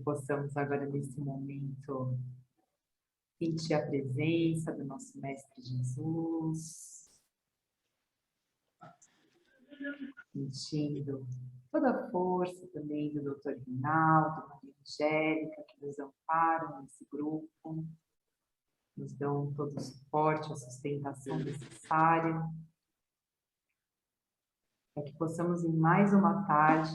possamos agora, nesse momento, sentir a presença do nosso Mestre Jesus, sentindo toda a força também do Dr. Reinaldo, Maria Angélica, que nos amparam nesse grupo, nos dão todo o suporte, a sustentação necessária, para que possamos, em mais uma tarde,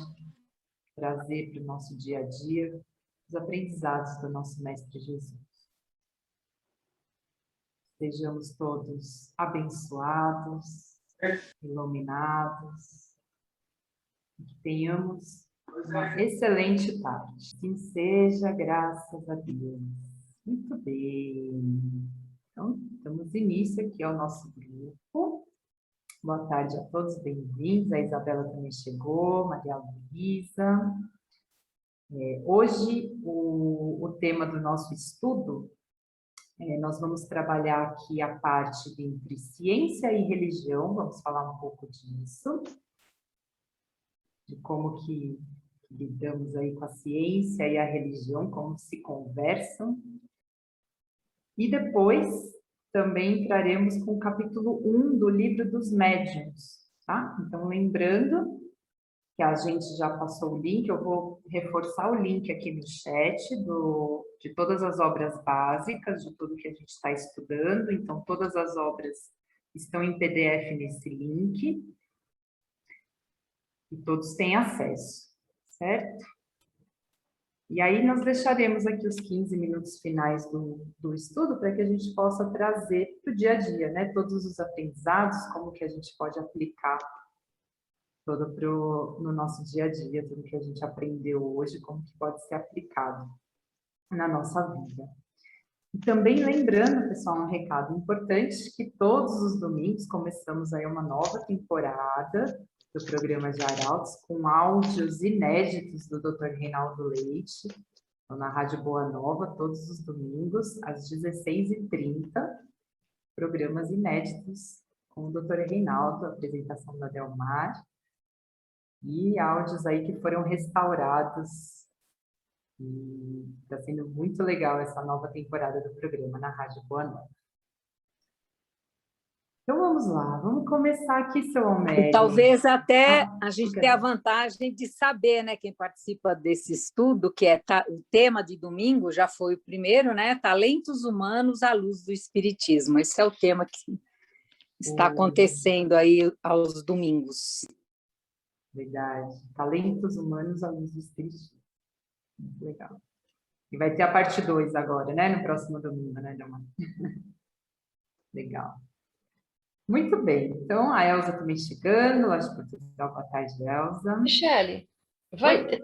trazer para o nosso dia a dia os aprendizados do nosso Mestre Jesus. Sejamos todos abençoados, iluminados, e que tenhamos uma excelente tarde. Assim seja, graças a Deus. Muito bem. Então, damos início aqui ao nosso grupo. Boa tarde a todos, bem-vindos. A Isabela também chegou, Maria Luísa. Hoje, o tema do nosso estudo, nós vamos trabalhar aqui a parte entre ciência e religião, vamos falar um pouco disso, de como que lidamos aí com a ciência e a religião, como se conversam. E depois também entraremos com o capítulo 1 do livro dos médiuns, tá? Então, lembrando que a gente já passou o link, eu vou reforçar o link aqui no chat de todas as obras básicas, de tudo que a gente está estudando. Então, todas as obras estão em PDF nesse link e todos têm acesso, certo? E aí nós deixaremos aqui os 15 minutos finais do estudo para que a gente possa trazer para o dia a dia, né? Todos os aprendizados, como que a gente pode aplicar no nosso dia a dia, tudo que a gente aprendeu hoje, como que pode ser aplicado na nossa vida. E também lembrando, pessoal, um recado importante, que todos os domingos começamos aí uma nova temporada do programa de Arautos, com áudios inéditos do Dr. Reinaldo Leite, na Rádio Boa Nova, todos os domingos, às 16h30, programas inéditos com o Dr. Reinaldo, a apresentação da Delmar, e áudios aí que foram restaurados. E está sendo muito legal essa nova temporada do programa na Rádio Boa Nova. Então vamos lá, vamos começar aqui, seu Homério. E talvez até a gente tenha a vantagem de saber, né, quem participa desse estudo, que o tema de domingo já foi o primeiro, né? Talentos humanos à luz do Espiritismo. Esse é o tema que está acontecendo aí aos domingos. Verdade. Talentos humanos à luz do Espiritismo. Muito legal. E vai ter a parte 2 agora, né? No próximo domingo, né, Delmar? Legal. Muito bem. Então, a Elza também chegando, lá de Portugal. Boa tarde, Elza. Michele,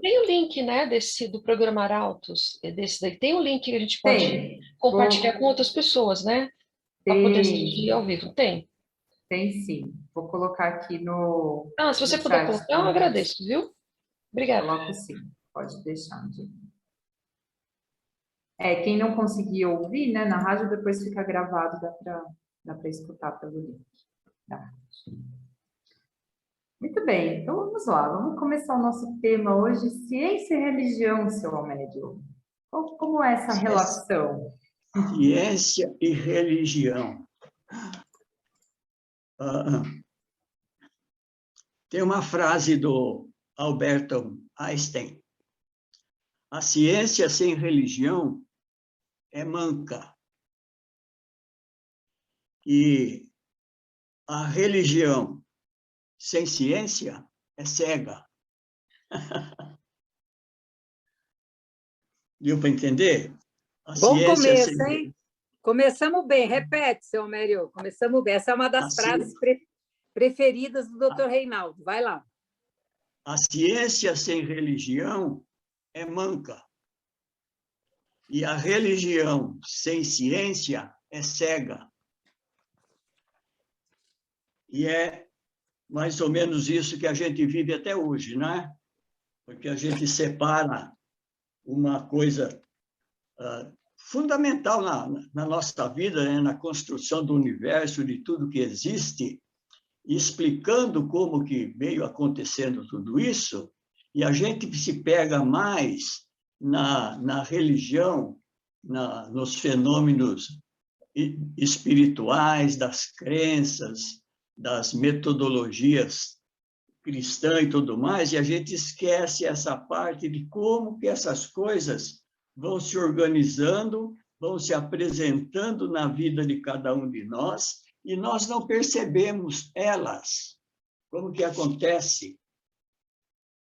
tem o link, né, do programa Arautos, desse daí. Tem o link que a gente pode compartilhar com outras pessoas, né? Para poder assistir ao vivo. Tem? Tem sim. Vou colocar aqui no. Se você puder colocar, eu agradeço, viu? Obrigada. Coloco sim. Pode deixar, gente. Quem não conseguir ouvir, né, na rádio, depois fica gravado, dá para escutar pelo link da rádio. Muito bem, então vamos lá, vamos começar o nosso tema hoje, ciência e religião, seu Homério. Como é essa relação? Ciência e religião. Tem uma frase do Albert Einstein: a ciência sem religião é manca. E a religião sem ciência é cega. Deu para entender? Bom começo, hein? Começamos bem. Repete, seu Homério. Começamos bem. Essa é uma das frases preferidas do Dr. Reinaldo. Vai lá. A ciência sem religião é manca. E a religião sem ciência é cega. E é mais ou menos isso que a gente vive até hoje, não é? Porque a gente separa uma coisa fundamental na nossa vida, né? Na construção do universo, de tudo que existe, explicando como que veio acontecendo tudo isso, e a gente se pega mais na religião, nos fenômenos espirituais, das crenças, das metodologias cristãs e tudo mais, e a gente esquece essa parte de como que essas coisas vão se organizando, vão se apresentando na vida de cada um de nós, e nós não percebemos elas. Como que acontece?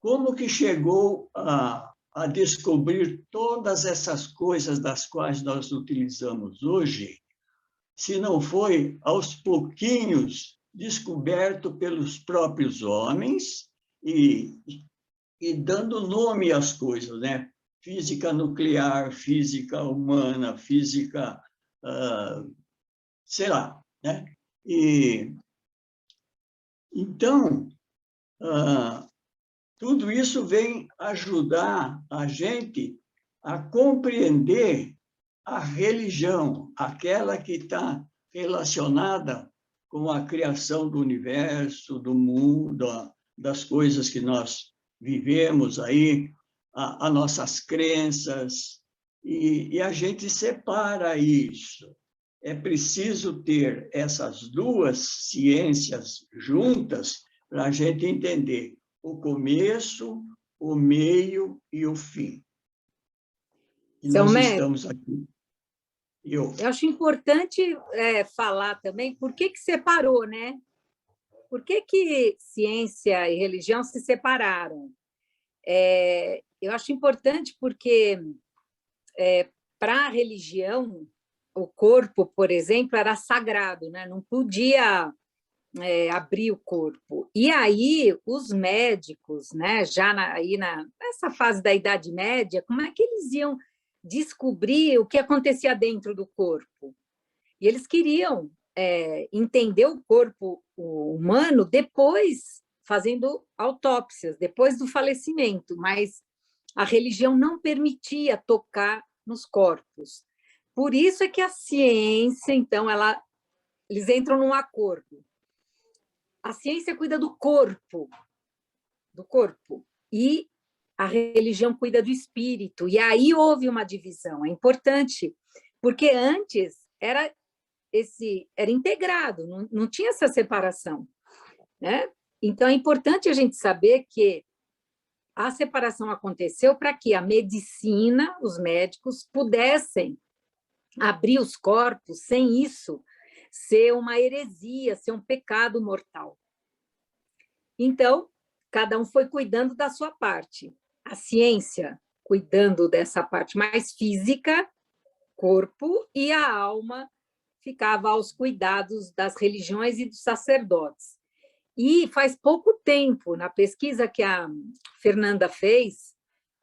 Como que chegou a descobrir todas essas coisas das quais nós utilizamos hoje, se não foi aos pouquinhos descoberto pelos próprios homens e dando nome às coisas, né? Física nuclear, física humana, física, sei lá, né? E então, tudo isso vem ajudar a gente a compreender a religião, aquela que está relacionada com a criação do universo, do mundo, das coisas que nós vivemos aí, as nossas crenças, e a gente separa isso. É preciso ter essas duas ciências juntas para a gente entender o começo, o meio e o fim. E nós estamos aqui. Eu acho importante falar também por que separou, né? Por que ciência e religião se separaram? Eu acho importante porque, para a religião, o corpo, por exemplo, era sagrado, né? Não podia abrir o corpo. E aí, os médicos, né, já nessa fase da Idade Média, como é que eles iam descobrir o que acontecia dentro do corpo? E eles queriam entender o corpo humano depois, fazendo autópsias, depois do falecimento, mas a religião não permitia tocar nos corpos. Por isso é que a ciência, então, eles entram num acordo. A ciência cuida do corpo, e a religião cuida do espírito. E aí houve uma divisão. É importante, porque antes era integrado, não tinha essa separação, né? Então, é importante a gente saber que a separação aconteceu para que a medicina, os médicos, pudessem abrir os corpos sem isso ser uma heresia, ser um pecado mortal. Então, cada um foi cuidando da sua parte. A ciência cuidando dessa parte mais física, corpo, e a alma ficava aos cuidados das religiões e dos sacerdotes. E faz pouco tempo, na pesquisa que a Fernanda fez,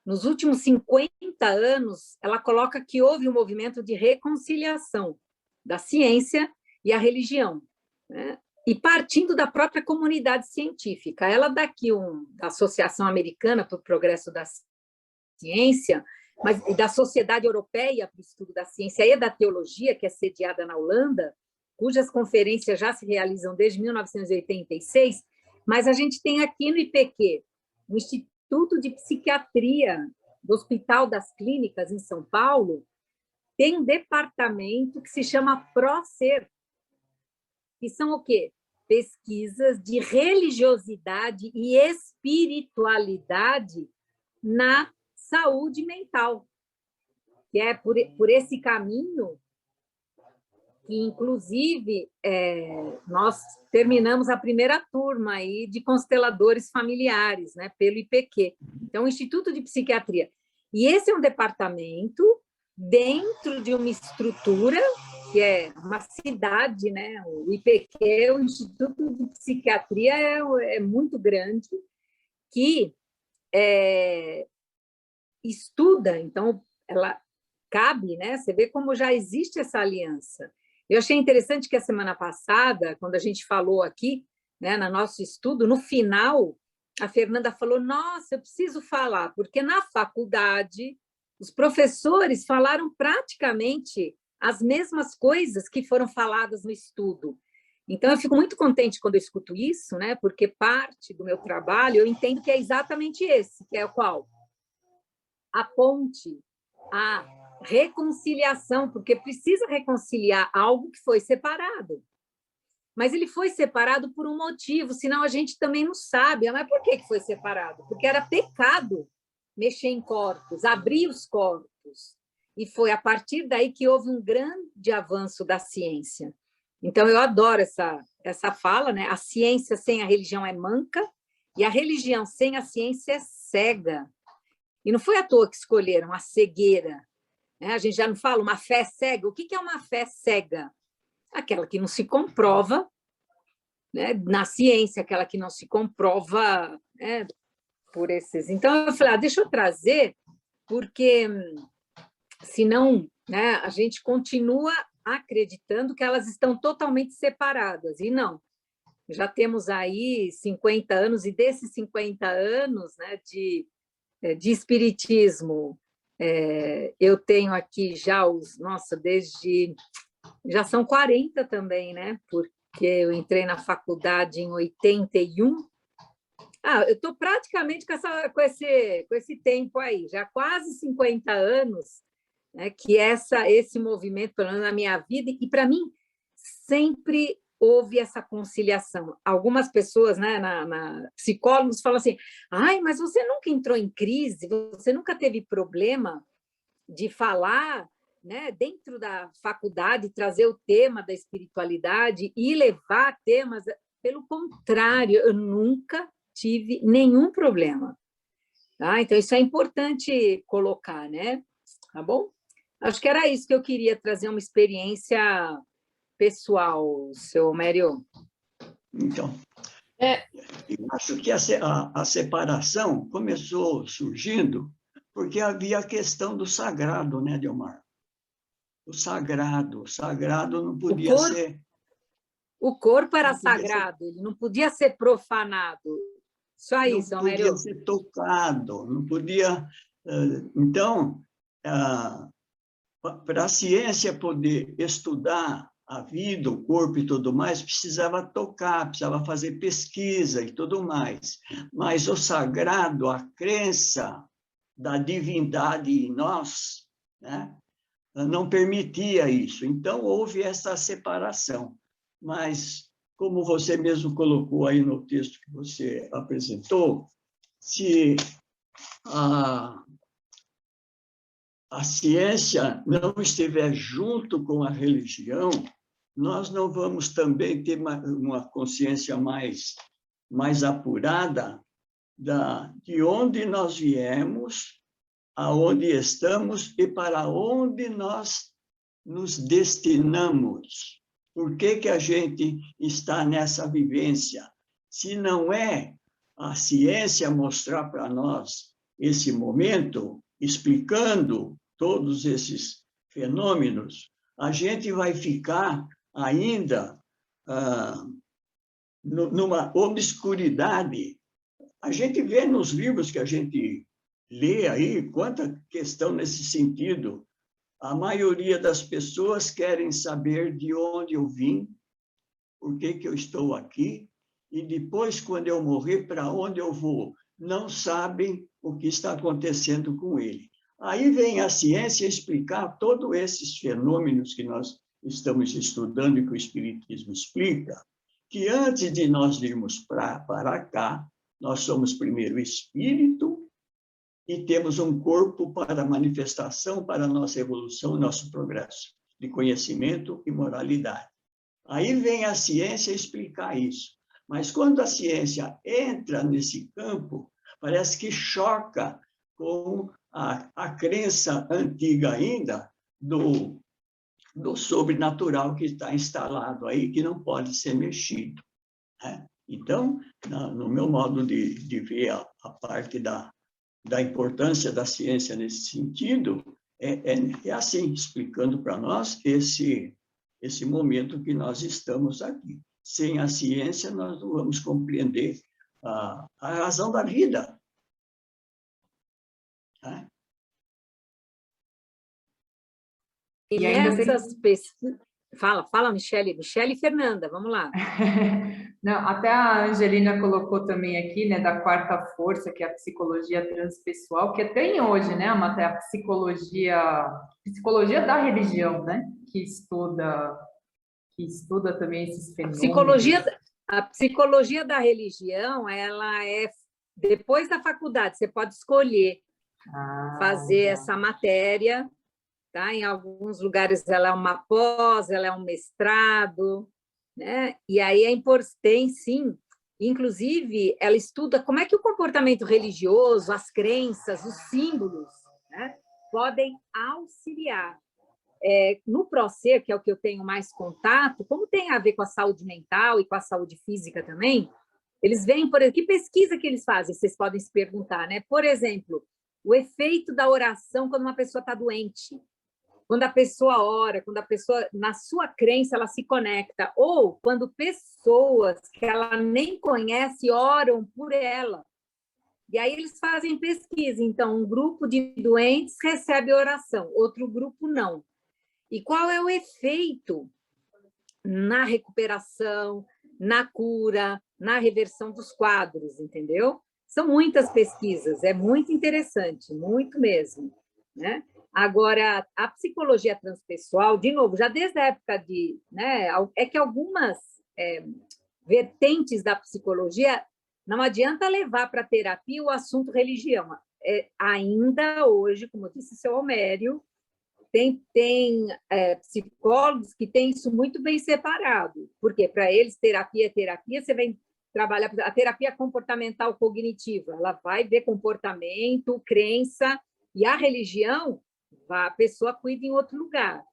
nos últimos 50 anos, ela coloca que houve um movimento de reconciliação da ciência e a religião, né? E partindo da própria comunidade científica. Ela daqui, da Associação Americana para o Progresso da Ciência, mas e da Sociedade Europeia para o Estudo da Ciência e da Teologia, que é sediada na Holanda, cujas conferências já se realizam desde 1986, mas a gente tem aqui no IPQ, no Instituto de Psiquiatria do Hospital das Clínicas, em São Paulo, tem um departamento que se chama ProSer, que são o quê? Pesquisas de religiosidade e espiritualidade na saúde mental, que é por esse caminho que, inclusive, nós terminamos a primeira turma aí de consteladores familiares, né, pelo IPQ, então, o Instituto de Psiquiatria. E esse é um departamento dentro de uma estrutura que é uma cidade, né? O IPQ, o Instituto de Psiquiatria, é muito grande, que estuda, então, ela cabe, né? Você vê como já existe essa aliança. Eu achei interessante que a semana passada, quando a gente falou aqui, né, no nosso estudo, no final, a Fernanda falou, nossa, eu preciso falar, porque na faculdade os professores falaram praticamente as mesmas coisas que foram faladas no estudo. Então, eu fico muito contente quando eu escuto isso, né? Porque parte do meu trabalho eu entendo que é exatamente esse, que é o qual? a ponte, a reconciliação, porque precisa reconciliar algo que foi separado. Mas ele foi separado por um motivo, senão a gente também não sabe. Mas por que foi separado? Porque era pecado mexer em corpos, abrir os corpos. E foi a partir daí que houve um grande avanço da ciência. Então, eu adoro essa fala, né? A ciência sem a religião é manca e a religião sem a ciência é cega. E não foi à toa que escolheram a cegueira. Né? A gente já não fala uma fé cega. O que é uma fé cega? Aquela que não se comprova, né, na ciência, aquela que não se comprova, né, por esses. Então, eu falei, deixa eu trazer, porque senão, né, a gente continua acreditando que elas estão totalmente separadas, e não. Já temos aí 50 anos, e desses 50 anos, né, de espiritismo, eu tenho aqui já já são 40 também, né? Porque eu entrei na faculdade em 81. Eu estou praticamente com esse tempo aí, já quase 50 anos, né, que esse movimento, pelo menos na minha vida, e para mim sempre houve essa conciliação. Algumas pessoas, né, psicólogos falam assim, mas você nunca entrou em crise, você nunca teve problema de falar, né, dentro da faculdade, trazer o tema da espiritualidade e levar temas. Pelo contrário, eu nunca tive nenhum problema. Tá? Então, isso é importante colocar, né? Tá bom? Acho que era isso que eu queria, trazer uma experiência pessoal, seu Mério. Então, eu acho que a separação começou surgindo porque havia a questão do sagrado, né, Delmar? O sagrado não podia ser... O corpo era sagrado, ele não podia ser profanado. Só isso, não podia ser tocado, não podia... Então, para a ciência poder estudar a vida, o corpo e tudo mais, precisava tocar, precisava fazer pesquisa e tudo mais. Mas o sagrado, a crença da divindade em nós, né, não permitia isso. Então, houve essa separação. Mas, como você mesmo colocou aí no texto que você apresentou, se a ciência não estiver junto com a religião, nós não vamos também ter uma consciência mais apurada de onde nós viemos, aonde estamos e para onde nós nos destinamos. Por que a gente está nessa vivência? Se não é a ciência mostrar para nós esse momento, explicando todos esses fenômenos, a gente vai ficar ainda numa obscuridade. A gente vê nos livros que a gente lê aí quanta questão nesse sentido. A maioria das pessoas querem saber de onde eu vim, por que eu estou aqui, e depois, quando eu morrer, para onde eu vou. Não sabem o que está acontecendo com ele. Aí vem a ciência explicar todos esses fenômenos que nós estamos estudando e que o Espiritismo explica, que antes de nós virmos para cá, nós somos primeiro espírito e temos um corpo para manifestação, para a nossa evolução, nosso progresso de conhecimento e moralidade. Aí vem a ciência explicar isso. Mas quando a ciência entra nesse campo, parece que choca com a crença antiga ainda do sobrenatural que está instalado aí, que não pode ser mexido. Né? Então, no meu modo de ver a parte da importância da ciência nesse sentido, é assim, explicando para nós esse momento que nós estamos aqui. Sem a ciência, nós não vamos compreender a razão da vida. Né? E nessas pesquisas... Fala, Michele e Fernanda, vamos lá. Não, até a Angelina colocou também aqui, né, da quarta força, que é a psicologia transpessoal, que tem hoje, né, a psicologia da religião, né, que estuda também esses fenômenos. A psicologia da religião, ela é depois da faculdade, você pode escolher fazer essa matéria, tá? Em alguns lugares ela é uma pós, ela é um mestrado, né? E aí é importante, sim. Inclusive, ela estuda como é que o comportamento religioso, as crenças, os símbolos, né, podem auxiliar. No ProSer, que é o que eu tenho mais contato, como tem a ver com a saúde mental e com a saúde física também, eles veem, por exemplo, que pesquisa que eles fazem, vocês podem se perguntar, né? Por exemplo, o efeito da oração quando uma pessoa está doente, quando a pessoa ora, quando a pessoa, na sua crença, ela se conecta, ou quando pessoas que ela nem conhece oram por ela. E aí eles fazem pesquisa, então, um grupo de doentes recebe oração, outro grupo não. E qual é o efeito na recuperação, na cura, na reversão dos quadros, entendeu? São muitas pesquisas, é muito interessante, muito mesmo, né? Agora, a psicologia transpessoal, de novo, já desde a época de... né, é que algumas vertentes da psicologia não adianta levar para a terapia o assunto religião. Ainda hoje, como disse o seu Homério, tem psicólogos que têm isso muito bem separado, porque para eles terapia é terapia, você vem trabalhar a terapia comportamental cognitiva, ela vai ver comportamento, crença, e a religião, a pessoa cuida em outro lugar.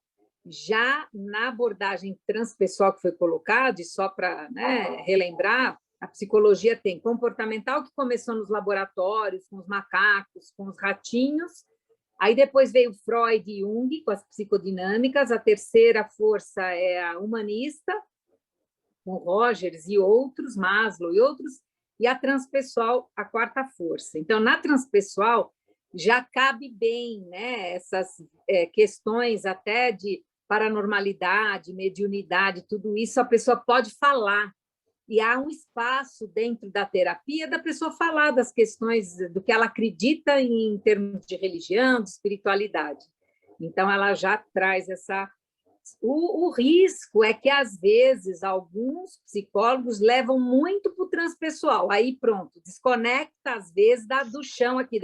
Já na abordagem transpessoal que foi colocada, e só para, né, relembrar, a psicologia tem comportamental, que começou nos laboratórios, com os macacos, com os ratinhos. Aí depois veio Freud e Jung, com as psicodinâmicas. A terceira força é a humanista, com Rogers e outros, Maslow e outros. E a transpessoal, a quarta força. Então, na transpessoal, já cabe bem, né, essas questões até de paranormalidade, mediunidade, tudo isso a pessoa pode falar. E há um espaço dentro da terapia da pessoa falar das questões do que ela acredita em termos de religião, de espiritualidade. Então, ela já traz essa... O risco é que, às vezes, alguns psicólogos levam muito para o transpessoal. Aí, pronto, desconecta, às vezes, do chão aqui,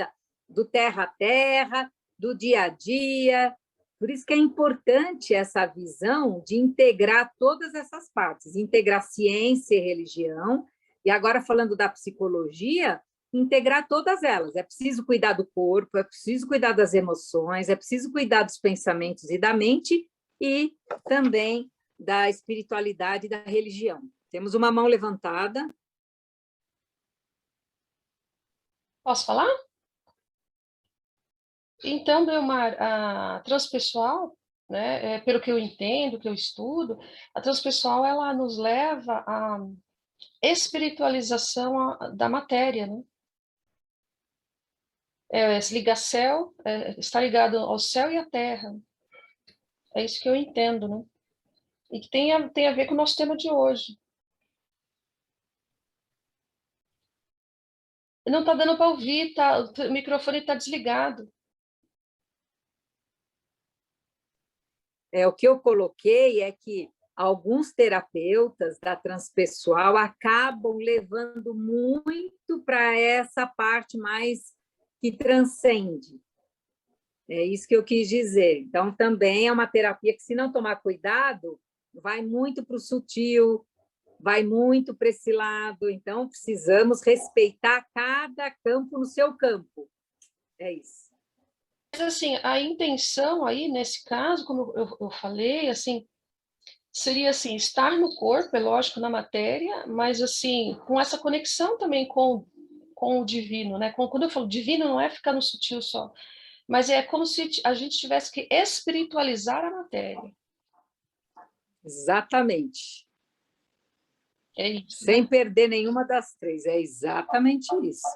do terra a terra, do dia a dia. Por isso que é importante essa visão de integrar todas essas partes, integrar ciência e religião, e agora falando da psicologia, integrar todas elas. É preciso cuidar do corpo, é preciso cuidar das emoções, é preciso cuidar dos pensamentos e da mente, e também da espiritualidade e da religião. Temos uma mão levantada. Posso falar? Então, Belmar, a transpessoal, né, pelo que eu entendo, que eu estudo, a transpessoal ela nos leva à espiritualização da matéria, né? Se liga céu, está ligado ao céu e à terra. É isso que eu entendo, né? E que tem a ver com o nosso tema de hoje. Não está dando para ouvir, o microfone está desligado. O que eu coloquei é que alguns terapeutas da transpessoal acabam levando muito para essa parte mais que transcende. É isso que eu quis dizer. Então, também é uma terapia que, se não tomar cuidado, vai muito para o sutil, vai muito para esse lado. Então, precisamos respeitar cada campo no seu campo. É isso. Mas, assim, a intenção aí, nesse caso, como eu falei, assim, seria, assim, estar no corpo, é lógico, na matéria, mas, assim, com essa conexão também com o divino, né? Quando eu falo divino, não é ficar no sutil só, mas é como se a gente tivesse que espiritualizar a matéria. Exatamente. É isso. Sem perder nenhuma das três. É exatamente isso.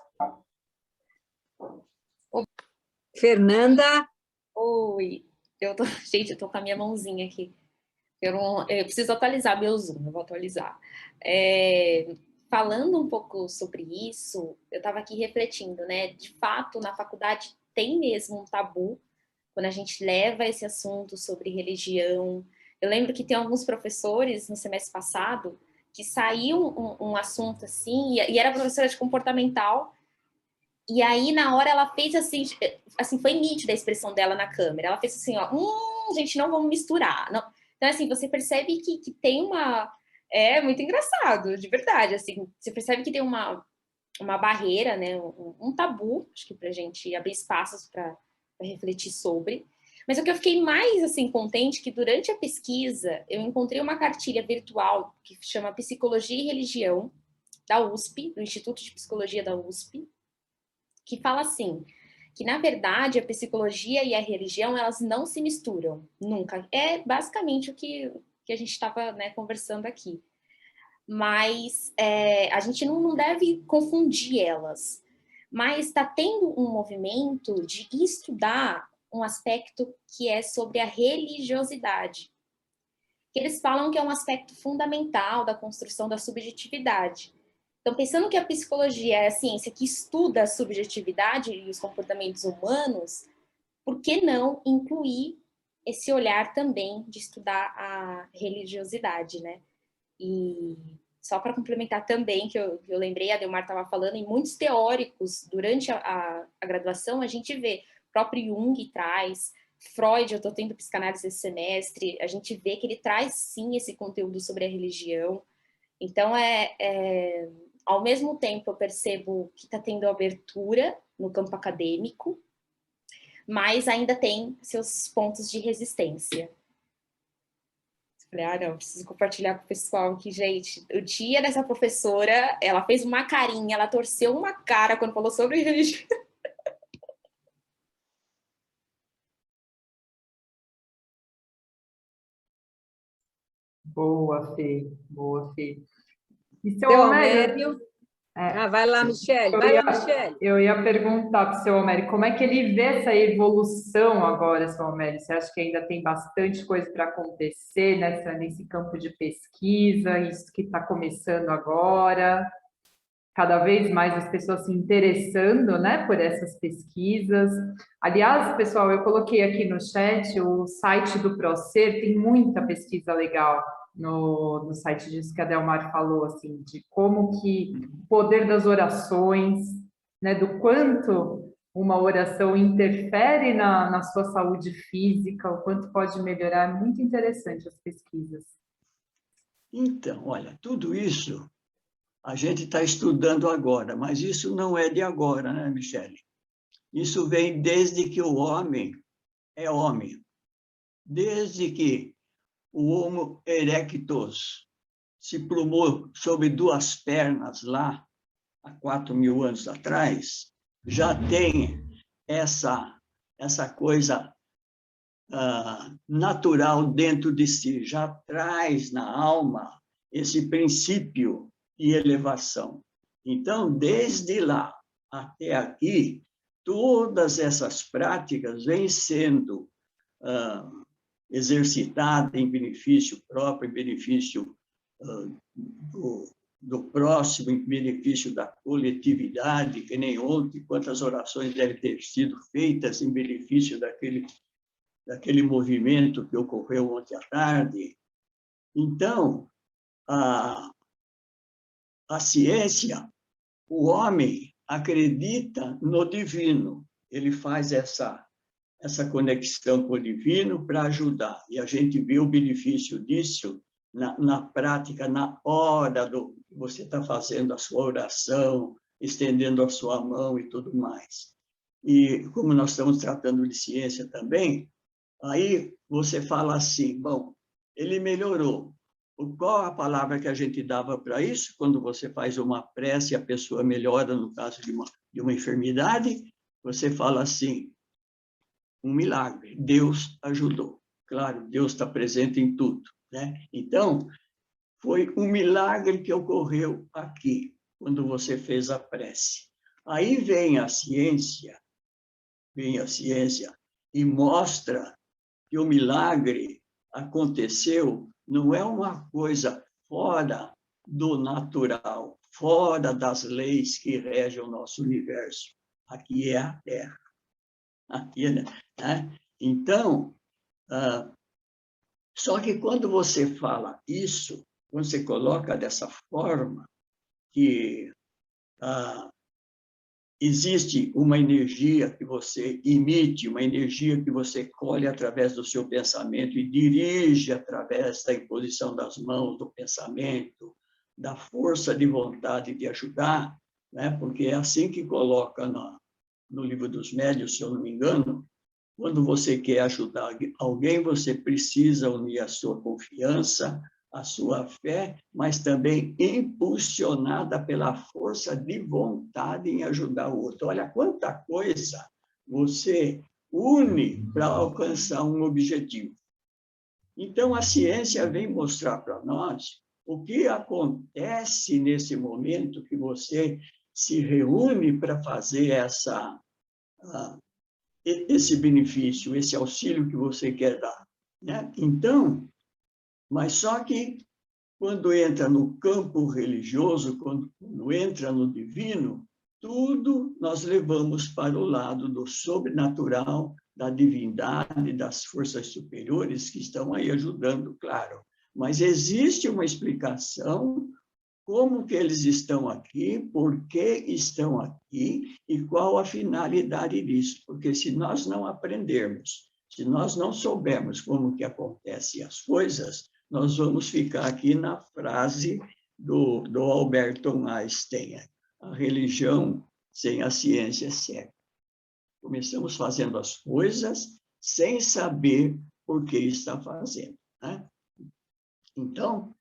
Fernanda. Oi, gente, eu tô com a minha mãozinha aqui. Eu preciso atualizar meu Zoom, eu vou atualizar. Falando um pouco sobre isso, eu estava aqui refletindo, né? De fato, na faculdade tem mesmo um tabu quando a gente leva esse assunto sobre religião. Eu lembro que tem alguns professores no semestre passado que saiu um assunto assim, e era professora de comportamental, e aí na hora ela fez assim, foi nítida a expressão dela na câmera. Ela fez assim, ó, gente, não vamos misturar. Não. Então, assim, você percebe que tem uma... É muito engraçado, de verdade, assim, você percebe que tem uma barreira, né, um tabu, acho que para a gente abrir espaços para refletir sobre. Mas o que eu fiquei mais, assim, contente que durante a pesquisa eu encontrei uma cartilha virtual que chama Psicologia e Religião, da USP, do Instituto de Psicologia da USP, que fala assim, que na verdade a psicologia e a religião, elas não se misturam, nunca. É basicamente o que a gente estava, né, conversando aqui. Mas a gente não deve confundir elas. Mas está tendo um movimento de estudar um aspecto que é sobre a religiosidade. Eles falam que é um aspecto fundamental da construção da subjetividade. Então, pensando que a psicologia é a ciência que estuda a subjetividade e os comportamentos humanos, por que não incluir esse olhar também de estudar a religiosidade, né? E só para complementar também, que eu lembrei, a Delmar estava falando, em muitos teóricos, durante a graduação, a gente vê, o próprio Jung traz, Freud, eu estou tendo psicanálise esse semestre, a gente vê que ele traz, sim, esse conteúdo sobre a religião. Então, ao mesmo tempo, eu percebo que está tendo abertura no campo acadêmico, mas ainda tem seus pontos de resistência. Falei, não, preciso compartilhar com o pessoal aqui, gente. O dia dessa professora, ela fez uma carinha, ela torceu uma cara quando falou sobre religião. Boa, Fê. Boa, Fê. E seu Homério... vai lá, Michele. Eu ia perguntar para o seu Homério, como é que ele vê essa evolução agora, seu Homério? Você acha que ainda tem bastante coisa para acontecer nesse campo de pesquisa, isso que está começando agora? Cada vez mais as pessoas se interessando, né, por essas pesquisas. Aliás, pessoal, eu coloquei aqui no chat o site do Procer, tem muita pesquisa legal no site disso que a Delmar falou, assim, de como que o poder das orações, né, do quanto uma oração interfere na sua saúde física, o quanto pode melhorar, é muito interessante as pesquisas. Então, olha, tudo isso a gente está estudando agora, mas isso não é de agora, né, Michele? Isso vem desde que o homem é homem. Desde que o Homo erectus se plumou sobre duas pernas lá, há 4.000 anos atrás, já tem essa coisa natural dentro de si, já traz na alma esse princípio de elevação. Então, desde lá até aqui, todas essas práticas vêm sendo exercitadas em benefício próprio, em benefício do próximo, em benefício da coletividade, que nem ontem, quantas orações devem ter sido feitas em benefício daquele movimento que ocorreu ontem à tarde. Então, a ciência, o homem acredita no divino, ele faz essa conexão com o divino para ajudar, e a gente vê o benefício disso na prática, na hora que você está fazendo a sua oração, estendendo a sua mão e tudo mais. E como nós estamos tratando de ciência também, aí você fala assim, bom, ele melhorou. Qual a palavra que a gente dava para isso? Quando você faz uma prece e a pessoa melhora, no caso de uma enfermidade, você fala assim, um milagre, Deus ajudou. Claro, Deus está presente em tudo, né? Então, foi um milagre que ocorreu aqui, quando você fez a prece. Aí vem a ciência e mostra que o milagre aconteceu não é uma coisa fora do natural, fora das leis que regem o nosso universo. Aqui é a Terra. Aqui, né? Então, só que quando você fala isso, quando você coloca dessa forma, que existe uma energia que você emite, uma energia que você colhe através do seu pensamento e dirige através da imposição das mãos, do pensamento, da força de vontade de ajudar, né? Porque é assim que coloca no Livro dos Médiuns, se eu não me engano, quando você quer ajudar alguém, você precisa unir a sua confiança, a sua fé, mas também impulsionada pela força de vontade em ajudar o outro. Olha quanta coisa você une para alcançar um objetivo. Então, a ciência vem mostrar para nós o que acontece nesse momento que você se reúne para fazer esse benefício, esse auxílio que você quer dar, né? Então, mas só que quando entra no campo religioso, quando entra no divino, tudo nós levamos para o lado do sobrenatural, da divindade, das forças superiores que estão aí ajudando, claro. Mas existe uma explicação como que eles estão aqui, por que estão aqui e qual a finalidade disso. Porque se nós não aprendermos, se nós não soubermos como que acontecem as coisas, nós vamos ficar aqui na frase do Albert Einstein: a religião sem a ciência é cega. Começamos fazendo as coisas sem saber por que está fazendo, né? Então,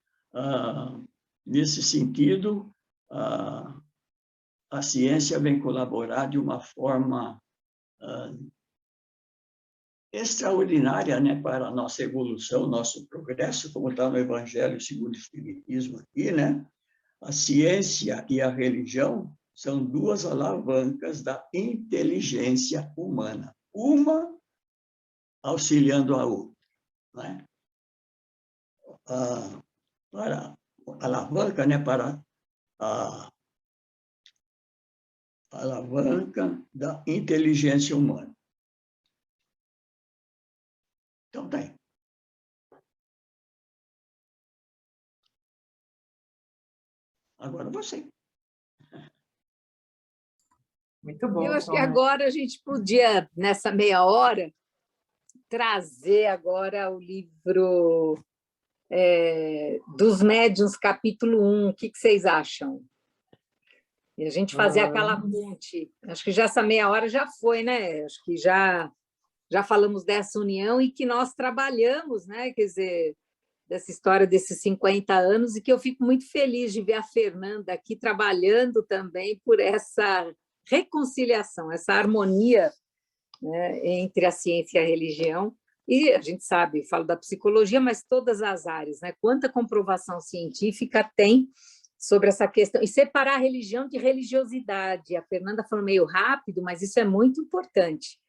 nesse sentido, a ciência vem colaborar de uma forma extraordinária, né, para a nossa evolução, nosso progresso, como está no Evangelho segundo o Espiritismo aqui, né? A ciência e a religião são duas alavancas da inteligência humana, uma auxiliando a outra, né? Para a alavanca, né, para a alavanca da inteligência humana. Então, tá aí. Agora você. Muito bom. Eu acho que agora a gente podia, nessa meia hora, trazer agora o livro dos Médiuns, capítulo 1. O que vocês acham? E a gente fazer aquela ponte. Acho que já essa meia hora já foi, né? Acho que já falamos dessa união e que nós trabalhamos, né? Quer dizer, dessa história desses 50 anos, e que eu fico muito feliz de ver a Fernanda aqui trabalhando também por essa reconciliação, essa harmonia, né, entre a ciência e a religião. E a gente sabe, falo da psicologia, mas todas as áreas, né? Quanta comprovação científica tem sobre essa questão, e separar a religião de religiosidade. A Fernanda falou meio rápido, mas isso é muito importante,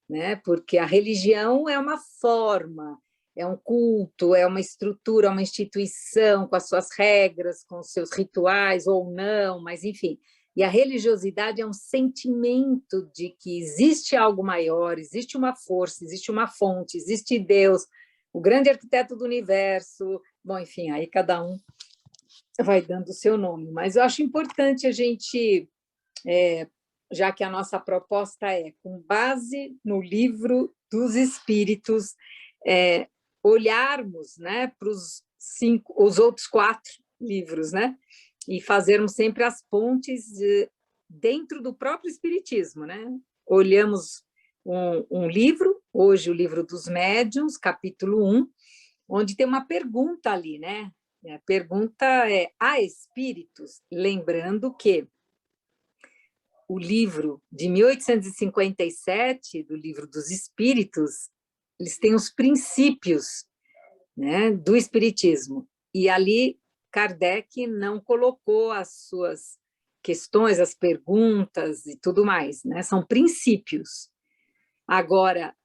né? Porque a religião é uma forma, é um culto, é uma estrutura, uma instituição com as suas regras, com os seus rituais ou não, mas enfim. E a religiosidade é um sentimento de que existe algo maior, existe uma força, existe uma fonte, existe Deus, o grande arquiteto do universo. Bom, enfim, aí cada um vai dando o seu nome. Mas eu acho importante a gente, já que a nossa proposta é, com base no Livro dos Espíritos, olharmos, né, para os outros 4 livros, né, e fazermos sempre as pontes dentro do próprio Espiritismo, né? Olhamos um livro, hoje o Livro dos Médiuns, capítulo 1, onde tem uma pergunta ali, né? A pergunta é: há espíritos? Lembrando que o livro de 1857, do Livro dos Espíritos, eles têm os princípios, né, do Espiritismo. E ali Kardec não colocou as suas questões, as perguntas e tudo mais, né? São princípios. Agora,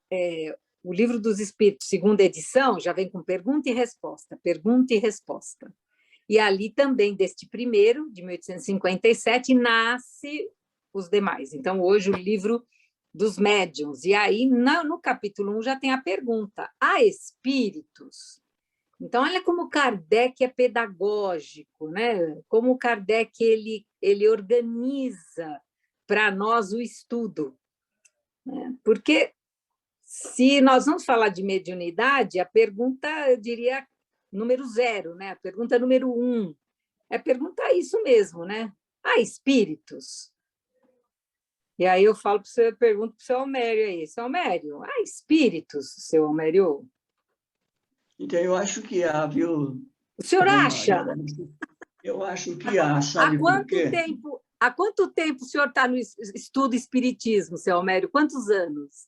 o Livro dos Espíritos, segunda edição, já vem com pergunta e resposta, pergunta e resposta. E ali também, deste primeiro, de 1857, nasce os demais. Então, hoje, o Livro dos Médiuns. E aí, no capítulo 1, já tem a pergunta: há espíritos? Então, olha como Kardec é pedagógico, né? Como Kardec ele organiza para nós o estudo. Né? Porque, se nós vamos falar de mediunidade, a pergunta, eu diria, número 0, né? A pergunta número 1 é perguntar isso mesmo, né? Há espíritos? E aí eu falo para você, pergunto para o seu Almério aí, seu Almério, há espíritos, seu Almério? Então, eu acho que há, viu? O senhor acha? Eu acho que há, sabe por quê? Há quanto tempo o senhor está no estudo espiritismo, seu Almério? Quantos anos?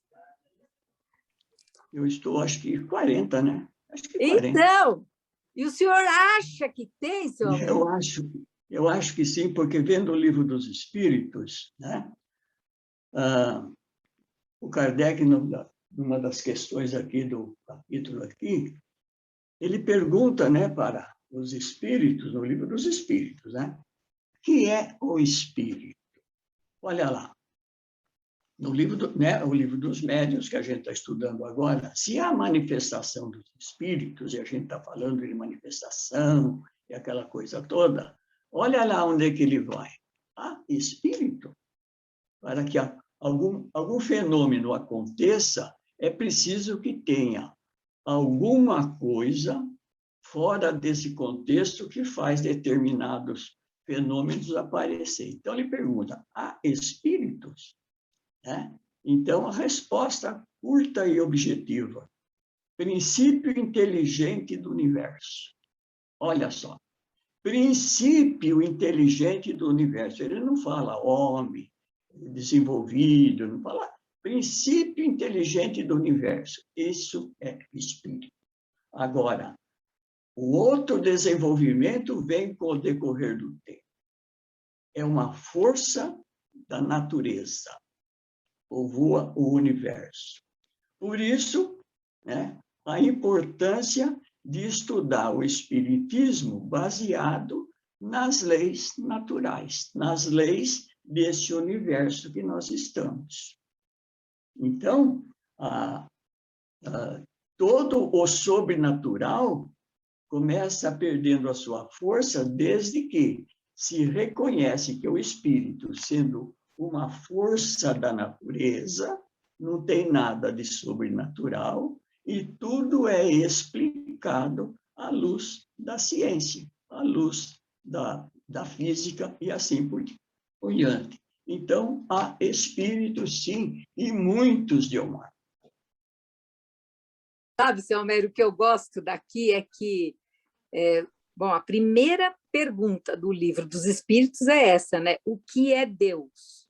Eu estou, acho que 40, né? Acho que 40. Então, e o senhor acha que tem, seu Almério? Eu acho que sim, porque vendo o Livro dos Espíritos, né? O Kardec, numa das questões aqui do capítulo aqui, ele pergunta, né, para os espíritos, no Livro dos Espíritos, né? O que é o espírito? Olha lá, no livro, né, o Livro dos Médiuns, que a gente está estudando agora, se há manifestação dos espíritos, e a gente está falando de manifestação e aquela coisa toda, olha lá onde é que ele vai. Espírito. Para que algum fenômeno aconteça, é preciso que tenha alguma coisa fora desse contexto que faz determinados fenômenos aparecer. Então, ele pergunta: há espíritos? Né? Então, a resposta curta e objetiva: princípio inteligente do universo. Olha só, princípio inteligente do universo. Ele não fala homem, desenvolvido, não fala princípio inteligente do universo. Isso é espírito. Agora, o outro desenvolvimento vem com o decorrer do tempo. É uma força da natureza, povoa o universo. Por isso, né, a importância de estudar o espiritismo baseado nas leis naturais, nas leis desse universo que nós estamos. Então, todo o sobrenatural começa perdendo a sua força desde que se reconhece que o espírito, sendo uma força da natureza, não tem nada de sobrenatural e tudo é explicado à luz da ciência, à luz da física e assim por diante. Então, há espíritos, sim, e muitos, Diomar. Sabe, seu Almério, o que eu gosto daqui é que, bom, a primeira pergunta do Livro dos Espíritos é essa, né? O que é Deus?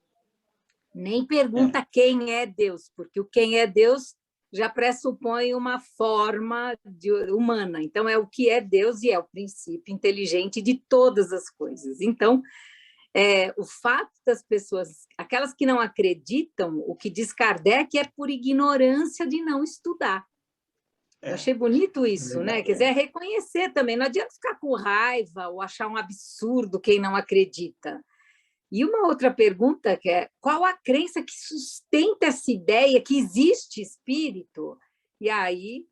Nem pergunta quem é Deus, porque o quem é Deus já pressupõe uma forma humana. Então, é o que é Deus e é o princípio inteligente de todas as coisas. Então, o fato das pessoas, aquelas que não acreditam, o que diz Kardec é por ignorância de não estudar. Eu achei bonito isso, né? Quer dizer, reconhecer também. Não adianta ficar com raiva ou achar um absurdo quem não acredita. E uma outra pergunta que é: qual a crença que sustenta essa ideia que existe espírito? E aí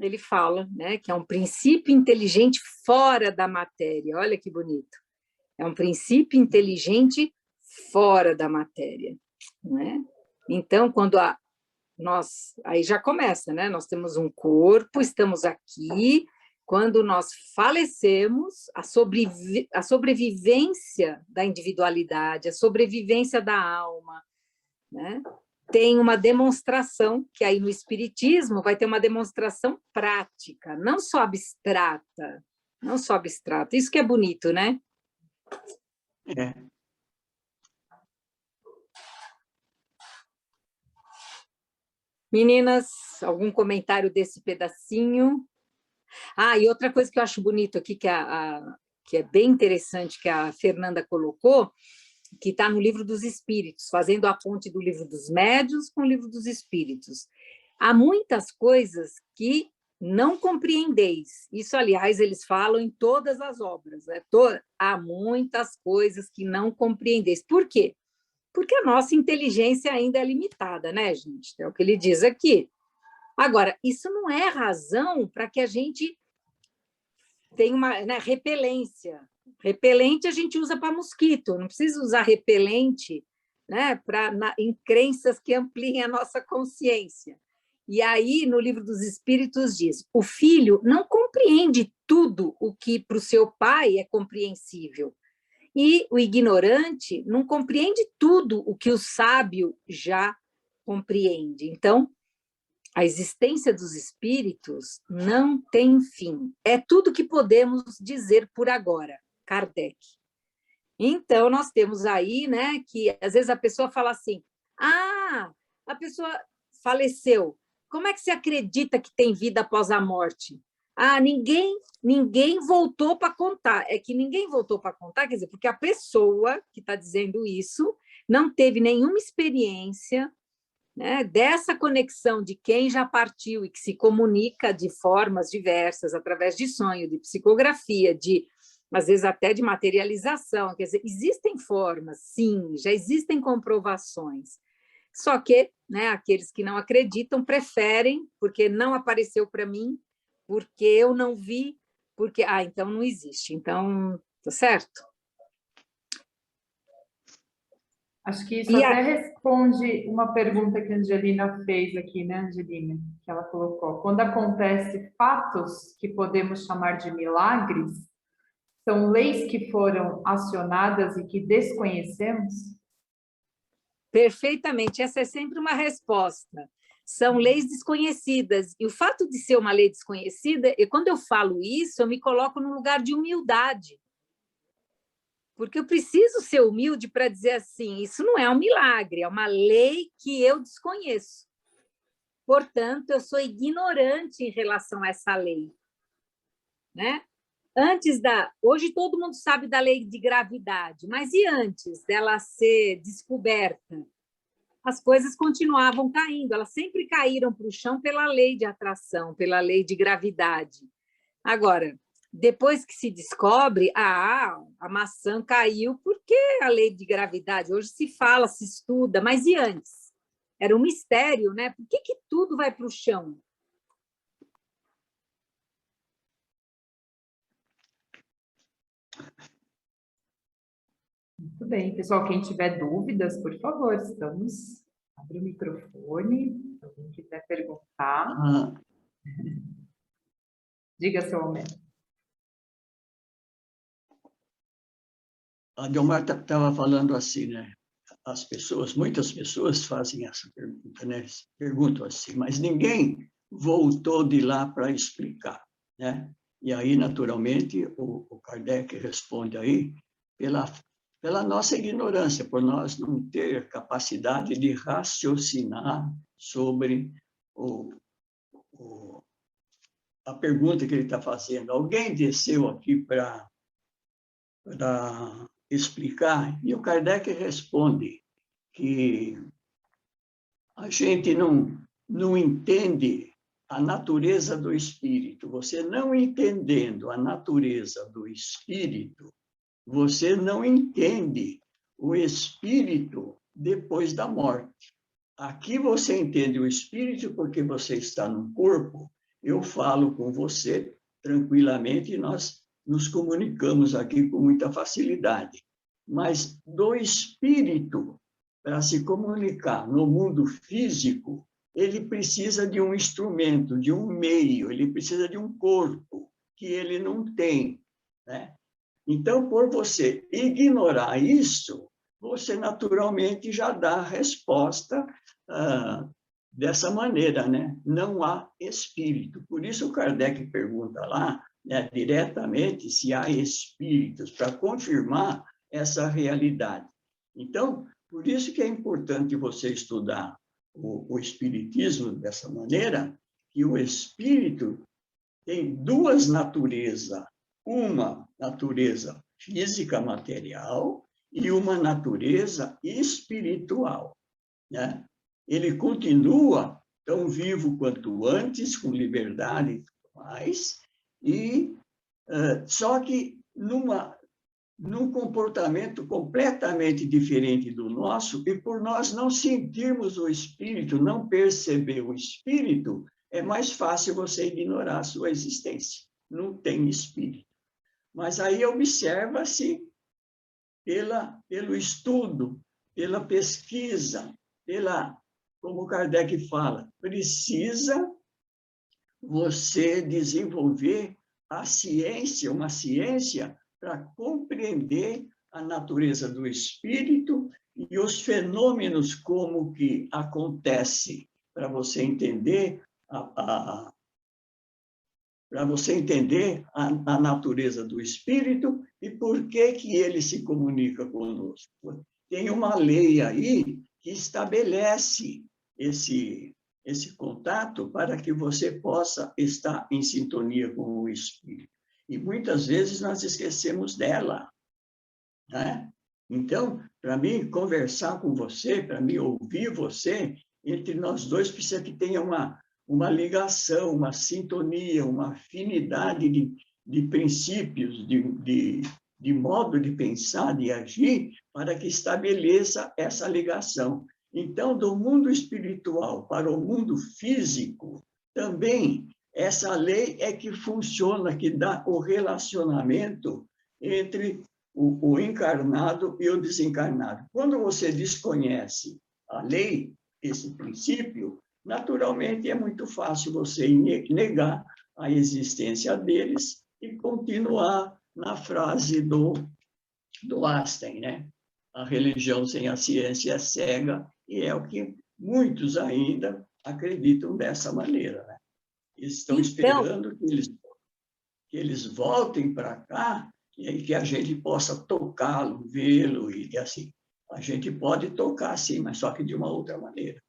ele fala, né, que é um princípio inteligente fora da matéria. Olha que bonito. É um princípio inteligente fora da matéria, né? Então, quando nós, aí já começa, né? Nós temos um corpo, estamos aqui. Quando nós falecemos, a sobrevivência da individualidade, a sobrevivência da alma, né? Tem uma demonstração, que aí no Espiritismo vai ter uma demonstração prática, não só abstrata, não só abstrata. Isso que é bonito, né? Meninas, algum comentário desse pedacinho? E outra coisa que eu acho bonito aqui, que é bem interessante, que a Fernanda colocou, que está no Livro dos Espíritos, fazendo a ponte do Livro dos Médiuns com o Livro dos Espíritos. há muitas coisas que não compreendeis. Isso, aliás, eles falam em todas as obras. Né? Há muitas coisas que não compreendeis. Por quê? Porque a nossa inteligência ainda é limitada, né, gente? É o que ele diz aqui. Agora, isso não é razão para que a gente tenha uma, né, repelência. Repelente a gente usa para mosquito, não precisa usar repelente, né, em crenças que ampliem a nossa consciência. E aí, no Livro dos Espíritos diz, o filho não compreende tudo o que para o seu pai é compreensível. E o ignorante não compreende tudo o que o sábio já compreende. Então, a existência dos espíritos não tem fim. É tudo que podemos dizer por agora, Kardec. Então, nós temos aí, né, que às vezes a pessoa fala assim, a pessoa faleceu, como é que você acredita que tem vida após a morte? Ninguém voltou para contar. É que ninguém voltou para contar, quer dizer, porque a pessoa que está dizendo isso não teve nenhuma experiência, né, dessa conexão de quem já partiu e que se comunica de formas diversas, através de sonho, de psicografia, às vezes até de materialização. Quer dizer, existem formas, sim, já existem comprovações. Só que, né, aqueles que não acreditam preferem, porque não apareceu para mim, porque eu não vi, porque, então não existe. Então, tá certo? Acho que isso até responde uma pergunta que a Angelina fez aqui, né, Angelina? Que ela colocou. Quando acontece fatos que podemos chamar de milagres, são leis que foram acionadas e que desconhecemos? Perfeitamente, essa é sempre uma resposta. São leis desconhecidas. E o fato de ser uma lei desconhecida, e quando eu falo isso, eu me coloco num lugar de humildade. Porque eu preciso ser humilde para dizer assim, isso não é um milagre, é uma lei que eu desconheço. Portanto, eu sou ignorante em relação a essa lei. Né? Hoje todo mundo sabe da lei de gravidade, mas e antes dela ser descoberta? As coisas continuavam caindo, elas sempre caíram para o chão pela lei de atração, pela lei de gravidade. Agora, depois que se descobre, a maçã caiu porque a lei de gravidade, hoje se fala, se estuda, mas e antes? Era um mistério, né? Por que tudo vai para o chão? Muito bem, pessoal, quem tiver dúvidas, por favor, abre o microfone, se alguém quiser perguntar. Diga, seu Homero. A Delmar estava falando assim, né? Muitas pessoas fazem essa pergunta, né? Perguntam assim, mas ninguém voltou de lá para explicar, né? E aí, naturalmente, o Kardec responde aí pela nossa ignorância, por nós não ter capacidade de raciocinar sobre a pergunta que ele está fazendo. Alguém desceu aqui para explicar, e o Kardec responde que a gente não entende a natureza do espírito. Você não entendendo a natureza do espírito, você não entende o espírito depois da morte. Aqui você entende o espírito porque você está no corpo. Eu falo com você tranquilamente e nós nos comunicamos aqui com muita facilidade. Mas do espírito, para se comunicar no mundo físico, ele precisa de um instrumento, de um meio, ele precisa de um corpo que ele não tem, né? Então, por você ignorar isso, você naturalmente já dá a resposta dessa maneira, né? Não há espírito. Por isso o Kardec pergunta lá, né, diretamente, se há espíritos, para confirmar essa realidade. Então, por isso que é importante você estudar o espiritismo dessa maneira, que o espírito tem duas naturezas, uma natureza física material e uma natureza espiritual, né? Ele continua tão vivo quanto antes, com liberdade e tudo mais, só que num comportamento completamente diferente do nosso, e por nós não sentirmos o espírito, não perceber o espírito, é mais fácil você ignorar a sua existência. Não tem espírito. Mas aí observa-se pelo estudo, pela pesquisa, como Kardec fala, precisa você desenvolver a ciência, uma ciência para compreender a natureza do espírito e os fenômenos como que acontece, para você entender a natureza do espírito e por que ele se comunica conosco. Tem uma lei aí que estabelece esse contato para que você possa estar em sintonia com o espírito. E muitas vezes nós esquecemos dela, né? Então, para mim conversar com você, para mim ouvir você, entre nós dois precisa que tenha uma ligação, uma sintonia, uma afinidade de princípios, de modo de pensar, de agir, para que estabeleça essa ligação. Então, do mundo espiritual para o mundo físico, também essa lei é que funciona, que dá o relacionamento entre o encarnado e o desencarnado. Quando você desconhece a lei, esse princípio, naturalmente é muito fácil você negar a existência deles e continuar na frase do Einstein, né? A religião sem a ciência é cega, e é o que muitos ainda acreditam dessa maneira, né? Estão esperando que eles voltem para cá e que a gente possa tocá-lo, vê-lo, e assim. A gente pode tocar, sim, mas só que de uma outra maneira.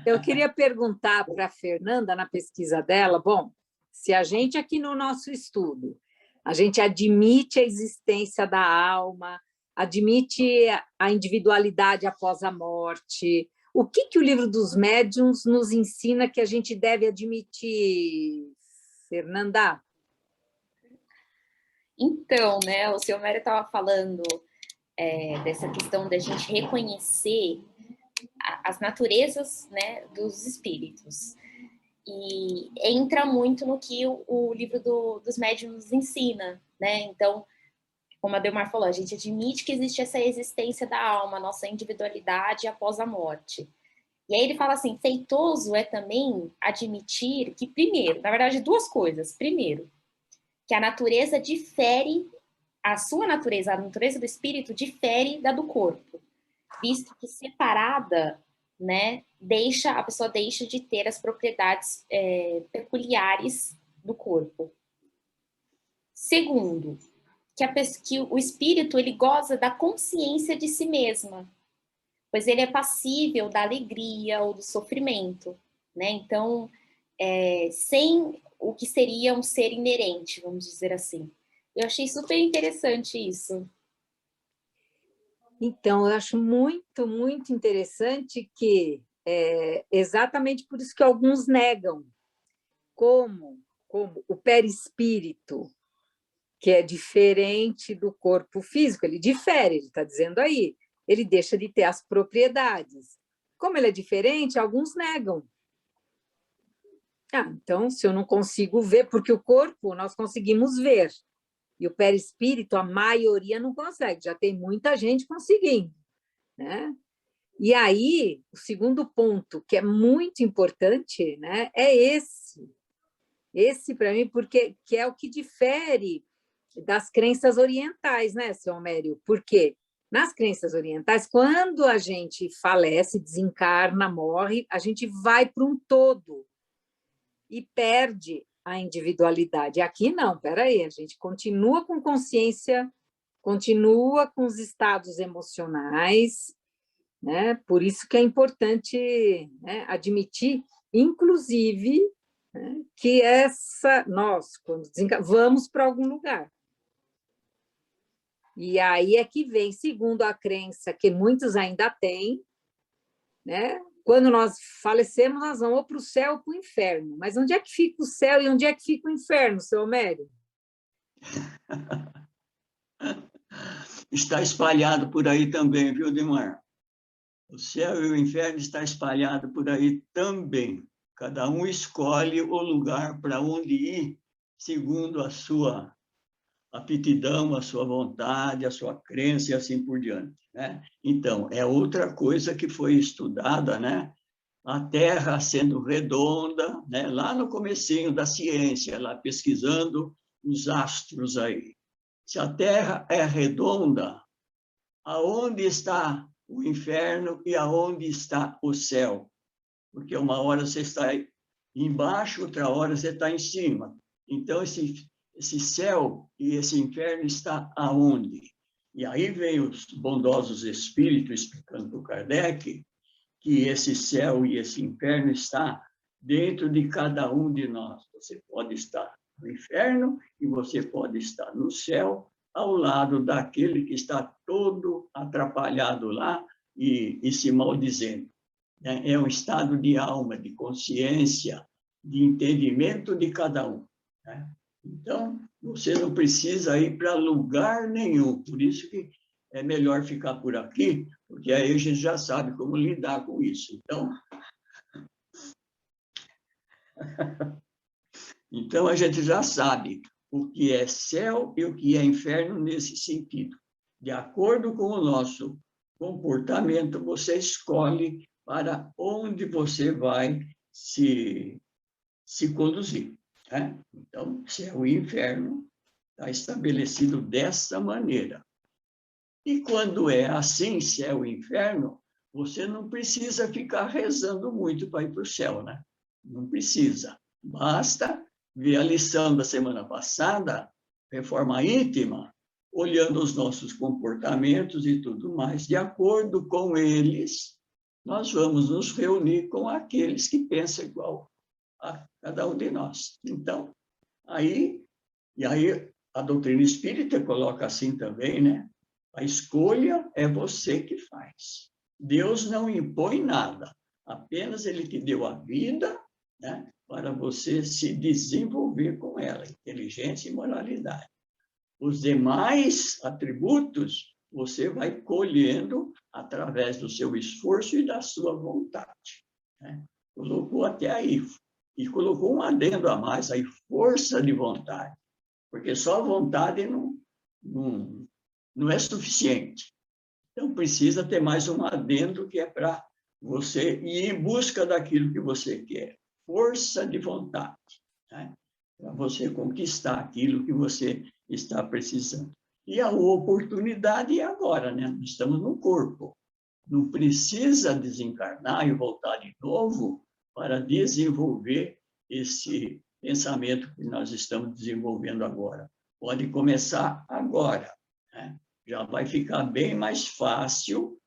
Eu queria perguntar para a Fernanda, na pesquisa dela, bom, se a gente aqui no nosso estudo, a gente admite a existência da alma, admite a individualidade após a morte, o que o livro dos médiuns nos ensina que a gente deve admitir, Fernanda? Então, né, o senhor Mário estava falando dessa questão da gente reconhecer as naturezas, né, dos espíritos. E entra muito no que o livro dos médiuns nos ensina, né? Então, como a Delmar falou, a gente admite que existe essa existência da alma, nossa individualidade após a morte. E aí ele fala assim, feitoso é também admitir que, primeiro, na verdade, duas coisas. Primeiro, que a natureza difere, a sua natureza, a natureza do espírito difere da do corpo, visto que separada, né, a pessoa deixa de ter as propriedades peculiares do corpo. Segundo, que o espírito ele goza da consciência de si mesma, pois ele é passível da alegria ou do sofrimento, né? Então, sem o que seria um ser inerente, vamos dizer assim. Eu achei super interessante isso. Então, eu acho muito, muito interessante que exatamente por isso que alguns negam, como o perispírito, que é diferente do corpo físico, ele difere, ele está dizendo aí, ele deixa de ter as propriedades. Como ele é diferente, alguns negam. Então, se eu não consigo ver, porque o corpo nós conseguimos ver, e o perispírito, a maioria não consegue, já tem muita gente conseguindo, né? E aí, o segundo ponto, que é muito importante, né, é esse para mim, porque que é o que difere das crenças orientais, né, seu Homério? Porque nas crenças orientais, quando a gente falece, desencarna, morre, a gente vai para um todo e perde a individualidade. Aqui não, peraí, a gente continua com consciência, continua com os estados emocionais, né? Por isso que é importante, né, admitir, inclusive, né, que nós, quando vamos para algum lugar. E aí é que vem, segundo a crença que muitos ainda têm, né, quando nós falecemos, nós vamos ou para o céu ou para o inferno. Mas onde é que fica o céu e onde é que fica o inferno, seu Homério? Está espalhado por aí também, viu, Dimar? O céu e o inferno está espalhado por aí também. Cada um escolhe o lugar para onde ir, segundo a sua aptidão, a sua vontade, a sua crença e assim por diante, né? Então, é outra coisa que foi estudada, né? A Terra sendo redonda, né? Lá no comecinho da ciência, lá pesquisando os astros aí. Se a Terra é redonda, aonde está o inferno e aonde está o céu? Porque uma hora você está embaixo, outra hora você está em cima. Então, esse céu e esse inferno está aonde? E aí vem os bondosos espíritos explicando para o Kardec que esse céu e esse inferno está dentro de cada um de nós. Você pode estar no inferno e você pode estar no céu, ao lado daquele que está todo atrapalhado lá e se maldizendo. É um estado de alma, de consciência, de entendimento de cada um, né? Então, você não precisa ir para lugar nenhum. Por isso que é melhor ficar por aqui, porque aí a gente já sabe como lidar com isso. Então a gente já sabe o que é céu e o que é inferno nesse sentido. De acordo com o nosso comportamento, você escolhe para onde você vai se conduzir, né? Então, céu e inferno está estabelecido dessa maneira. E quando é assim, céu e inferno, você não precisa ficar rezando muito para ir para o céu, né? Não precisa. Basta ver a lição da semana passada, reforma íntima, olhando os nossos comportamentos e tudo mais. De acordo com eles, nós vamos nos reunir com aqueles que pensam igual a cada um de nós. Então, aí a doutrina espírita coloca assim também, né? A escolha é você que faz. Deus não impõe nada, apenas Ele te deu a vida, né, para você se desenvolver com ela, inteligência e moralidade. Os demais atributos você vai colhendo através do seu esforço e da sua vontade, né? Colocou até aí, e colocou um adendo a mais, aí, força de vontade, porque só a vontade não é suficiente. Então, precisa ter mais um adendo que é para você ir em busca daquilo que você quer. Força de vontade, né? Para você conquistar aquilo que você está precisando. E a oportunidade é agora, né? Nós estamos no corpo. Não precisa desencarnar e voltar de novo para desenvolver esse pensamento que nós estamos desenvolvendo agora. Pode começar agora, né? Já vai ficar bem mais fácil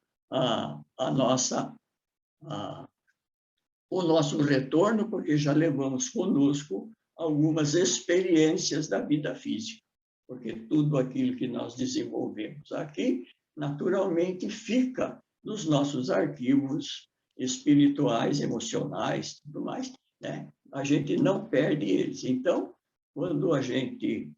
o nosso retorno, porque já levamos conosco algumas experiências da vida física, porque tudo aquilo que nós desenvolvemos aqui, naturalmente, fica nos nossos arquivos espirituais, emocionais, tudo mais, né? A gente não perde eles. Então, quando a gente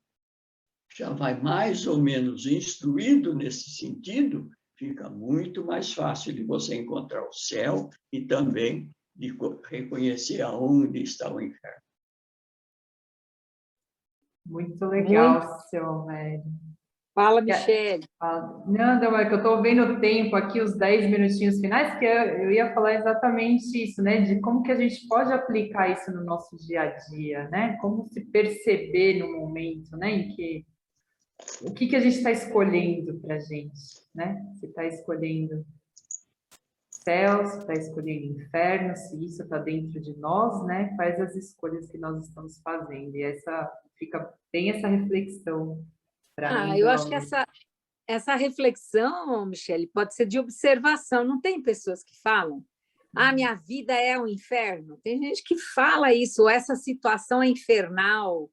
já vai mais ou menos instruído nesse sentido, fica muito mais fácil de você encontrar o céu e também de reconhecer aonde está o inferno. Muito legal, seu Homério. Fala, Michele. Não, Damar, que eu estou vendo o tempo aqui, os 10 minutinhos finais, que eu ia falar exatamente isso, né? De como que a gente pode aplicar isso no nosso dia a dia, né? Como se perceber no momento, né? Em que o que a gente está escolhendo para a gente, né? Se está escolhendo céu, se está escolhendo inferno, se isso está dentro de nós, né? Quais as escolhas que nós estamos fazendo? E fica bem essa reflexão para mim. Eu acho que essa reflexão, Michele, pode ser de observação. Não tem pessoas que falam, minha vida é um inferno. Tem gente que fala isso, essa situação é infernal.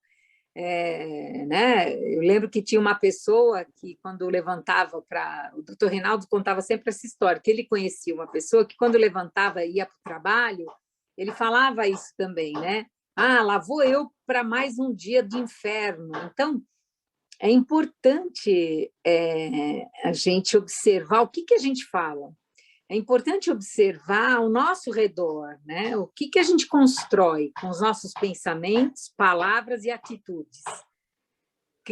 né? Eu lembro que tinha uma pessoa que, quando levantava para... O doutor Reinaldo contava sempre essa história, que ele conhecia uma pessoa que, quando levantava e ia para o trabalho, ele falava isso também, né? Ah, lá vou eu para mais um dia de inferno. Então, é importante a gente observar o que a gente fala. É importante observar ao nosso redor, né? O que a gente constrói com os nossos pensamentos, palavras e atitudes.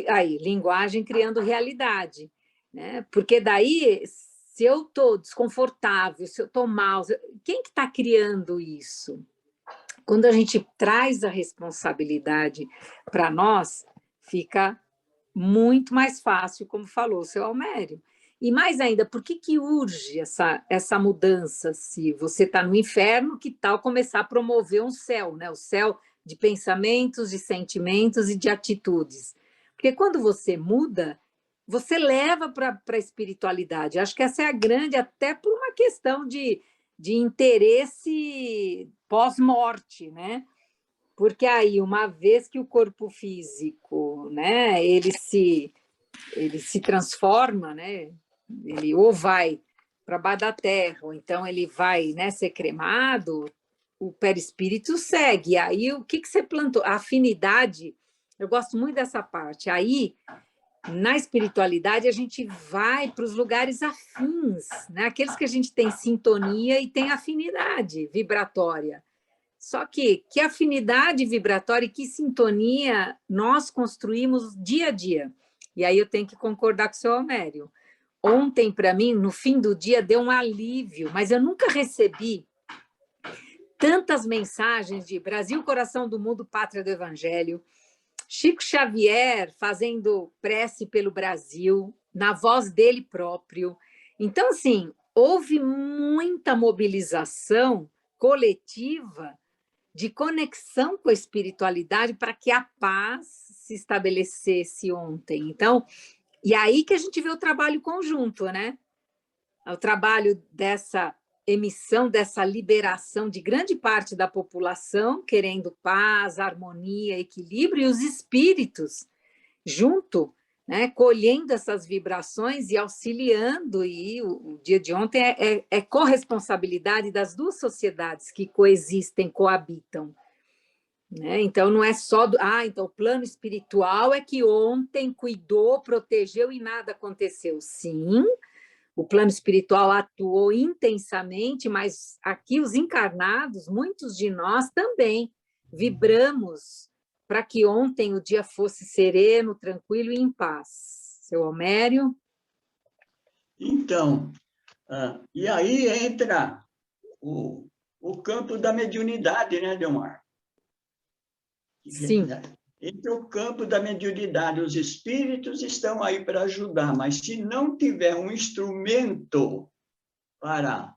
Aí, linguagem criando realidade, né? Porque daí, se eu estou desconfortável, se eu estou mal, quem que está criando isso? Quando a gente traz a responsabilidade para nós, fica muito mais fácil, como falou o seu Almério. E mais ainda, por que urge essa mudança? Se você está no inferno, que tal começar a promover um céu, né? O céu de pensamentos, de sentimentos e de atitudes. Porque quando você muda, você leva para a espiritualidade. Acho que essa é a grande, até por uma questão de interesse pós-morte, né? Porque aí, uma vez que o corpo físico, né, ele se transforma, né? Ele ou vai para baixo da terra, ou então ele vai, né, ser cremado, o perispírito segue. Aí, o que você plantou? A afinidade, eu gosto muito dessa parte. Aí, na espiritualidade, a gente vai para os lugares afins, né? Aqueles que a gente tem sintonia e tem afinidade vibratória. Só que afinidade vibratória e que sintonia nós construímos dia a dia. E aí eu tenho que concordar com o seu Almério. Ontem, para mim, no fim do dia, deu um alívio, mas eu nunca recebi tantas mensagens de Brasil, coração do mundo, pátria do Evangelho, Chico Xavier fazendo prece pelo Brasil, na voz dele próprio. Então, assim, houve muita mobilização coletiva de conexão com a espiritualidade para que a paz se estabelecesse ontem. Então, e aí que a gente vê o trabalho conjunto, né? O trabalho dessa emissão, dessa liberação de grande parte da população, querendo paz, harmonia, equilíbrio, e os espíritos junto, né, colhendo essas vibrações e auxiliando, e o dia de ontem é corresponsabilidade das duas sociedades que coexistem, coabitam. Né? Então, não é só... então o plano espiritual é que ontem cuidou, protegeu e nada aconteceu. Sim, o plano espiritual atuou intensamente, mas aqui os encarnados, muitos de nós também vibramos para que ontem o dia fosse sereno, tranquilo e em paz. Seu Almério? Então, e aí entra o campo da mediunidade, né, Delmar? Sim. Entra o campo da mediunidade. Os espíritos estão aí para ajudar, mas se não tiver um instrumento para